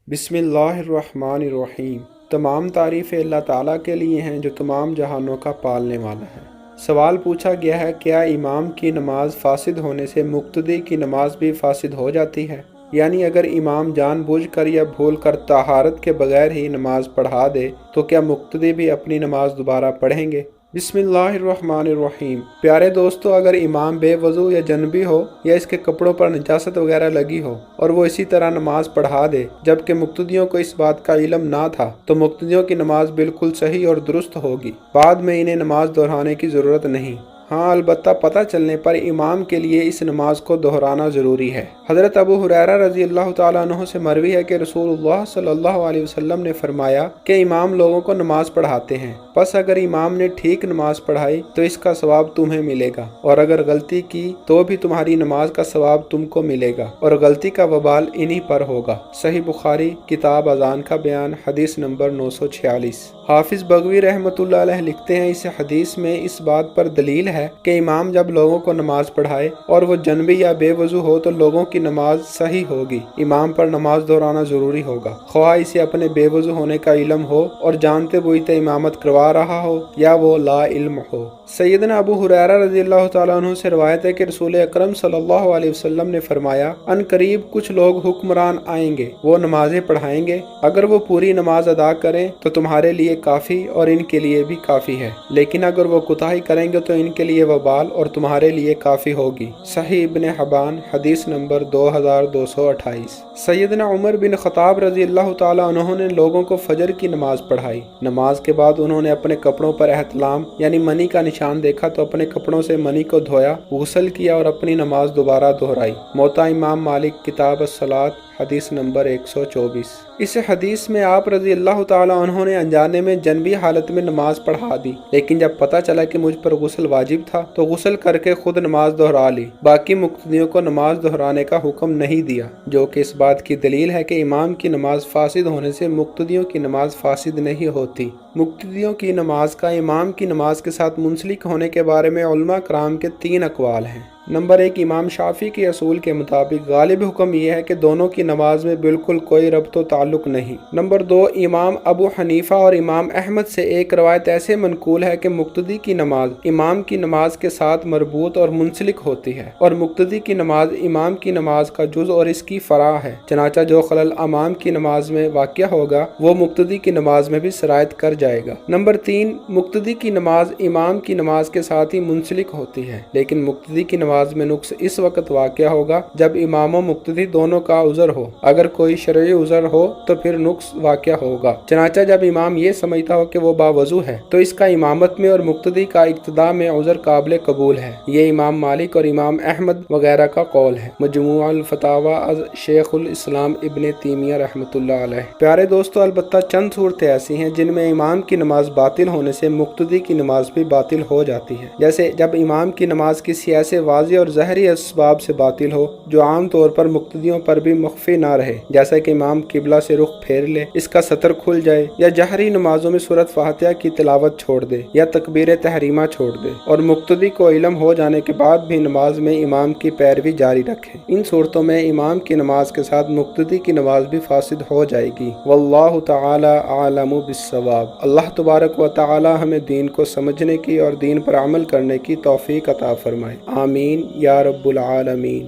بسم اللہ الرحمن الرحیم۔ تمام تعریفیں اللہ تعالیٰ کے لیے ہیں جو تمام جہانوں کا پالنے والا ہے۔ سوال پوچھا گیا ہے، کیا امام کی نماز فاسد ہونے سے مقتدی کی نماز بھی فاسد ہو جاتی ہے؟ یعنی اگر امام جان بوجھ کر یا بھول کر طہارت کے بغیر ہی نماز پڑھا دے تو کیا مقتدی بھی اپنی نماز دوبارہ پڑھیں گے؟ بسم اللہ الرحمن الرحیم۔ پیارے دوستو، اگر امام بے وضو یا جنبی ہو یا اس کے کپڑوں پر نجاست وغیرہ لگی ہو اور وہ اسی طرح نماز پڑھا دے جبکہ مقتدیوں کو اس بات کا علم نہ تھا تو مقتدیوں کی نماز بالکل صحیح اور درست ہوگی، بعد میں انہیں نماز دہرانے کی ضرورت نہیں۔ ہاں، البتہ پتہ چلنے پر امام کے لیے اس نماز کو دہرانا ضروری ہے۔ حضرت ابو ہریرہ رضی اللہ تعالیٰ عنہ سے مروی ہے کہ رسول اللہ صلی اللہ علیہ وسلم نے فرمایا کہ امام لوگوں کو نماز پڑھاتے ہیں، پس اگر امام نے ٹھیک نماز پڑھائی تو اس کا ثواب تمہیں ملے گا، اور اگر غلطی کی تو بھی تمہاری نماز کا ثواب تم کو ملے گا، اور غلطی کا وبال انہی پر ہوگا۔ صحیح بخاری، کتاب اذان کا بیان، حدیث نمبر 946۔ حافظ بغوی رحمۃ اللہ علیہ لکھتے ہیں، اس حدیث میں اس بات پر دلیل ہے کہ امام جب لوگوں کو نماز پڑھائے اور وہ جنبی یا بے وضو ہو تو لوگوں کی نماز صحیح ہوگی۔ امام پر نماز دہرانا ضروری ہوگا، خواہ اسے اپنے بے وضو ہونے کا علم ہو اور جانتے بوجھتے امامت کروا رہا ہو یا وہ لا علم ہو۔ سیدنا ابو ہریرہ رضی اللہ تعالیٰ عنہ سے روایت ہے کہ رسول اکرم صلی اللہ علیہ وسلم نے فرمایا، ان قریب کچھ لوگ حکمران آئیں گے، وہ نمازیں پڑھائیں گے، اگر وہ پوری نماز ادا کریں تو تمہارے لیے کافی اور ان کے لیے بھی کافی ہے، لیکن اگر وہ کوتاہی کریں گے تو ان کے لیے وبال اور تمہارے لیے کافی ہوگی۔ صحیح ابن حبان، حدیث نمبر 2228۔ سیدنا عمر بن خطاب رضی اللہ تعالیٰ عنہ نے لوگوں کو فجر کی نماز پڑھائی۔ نماز کے بعد انہوں نے اپنے کپڑوں پر احتلام یعنی منی کا نشان دیکھا تو اپنے کپڑوں سے منی کو دھویا، غسل کیا اور اپنی نماز دوبارہ دہرائی۔ موطا امام مالک، کتاب الصلاۃ، حدیث نمبر 124۔ اس حدیث میں آپ رضی اللہ تعالیٰ عنہ نے انجانے میں جنبی حالت میں نماز پڑھا دی، لیکن جب پتہ چلا کہ مجھ پر غسل واجب تھا تو غسل کر کے خود نماز دہرا لی، باقی مقتدیوں کو نماز دہرانے کا حکم نہیں دیا، جو کہ اس بات کی دلیل ہے کہ امام کی نماز فاسد ہونے سے مقتدیوں کی نماز فاسد نہیں ہوتی۔ مقتدیوں کی نماز کا امام کی نماز کے ساتھ منسلک ہونے کے بارے میں علماء کرام کے 3 اقوال ہیں۔ نمبر 1، امام شافعی کے اصول کے مطابق غالب حکم یہ ہے کہ دونوں کی نماز میں بالکل کوئی ربط و تعلق نہیں۔ نمبر 2، امام ابو حنیفہ اور امام احمد سے ایک روایت ایسے منقول ہے کہ مقتدی کی نماز امام کی نماز کے ساتھ مربوط اور منسلک ہوتی ہے، اور مقتدی کی نماز امام کی نماز کا جز اور اس کی فرع ہے، چنانچہ جو خلل امام کی نماز میں واقع ہوگا وہ مقتدی کی نماز میں بھی سرایت کر جائے گا۔ نمبر 3، مقتدی کی نماز امام کی نماز کے ساتھ ہی منسلک ہوتی ہے، لیکن مقتدی کی نماز میں نقص اس وقت واقع ہوگا جب امام و مقتدی دونوں کا عذر ہو، اگر کوئی شرعی عذر ہو تو پھر نقص واقع ہوگا، چنانچہ جب امام یہ سمجھتا ہو کہ وہ باوضو ہے تو اس کا امامت میں اور مقتدی کا اقتداء میں عذر قابل قبول ہے۔ یہ امام مالک اور امام احمد وغیرہ کا قول ہے۔ مجموع الفتاوی از شیخ الاسلام ابن تیمیہ رحمۃ اللہ علیہ۔ پیارے دوستو، البتہ چند صورتیں ایسی ہیں جن میں امام کی نماز باطل ہونے سے مقتدی کی نماز بھی باطل ہو جاتی ہے، جیسے جب امام کی نماز کسی ایسے واضح اور ظاہری اسباب سے باطل ہو جو عام طور پر مقتدیوں پر بھی مخفی نہ رہے، جیسا کہ امام قبلہ سے رخ پھیر لے، اس کا سطر کھل جائے، یا جہری نمازوں میں سورۃ فاتحہ کی تلاوت چھوڑ دے یا تکبیر تحریمہ چھوڑ دے، اور مقتدی کو علم ہو جانے کے بعد بھی نماز میں امام کی پیروی جاری رکھے۔ ان صورتوں میں امام کی نماز کے ساتھ مقتدی کی نماز بھی فاسد ہو جائے گی۔ واللہ تعالی اعلم بالصواب۔ اللہ تبارک و تعالی ہمیں دین کو سمجھنے کی اور دین پر عمل کرنے کی توفیق عطا فرمائے۔ آمین یا رب العالمین۔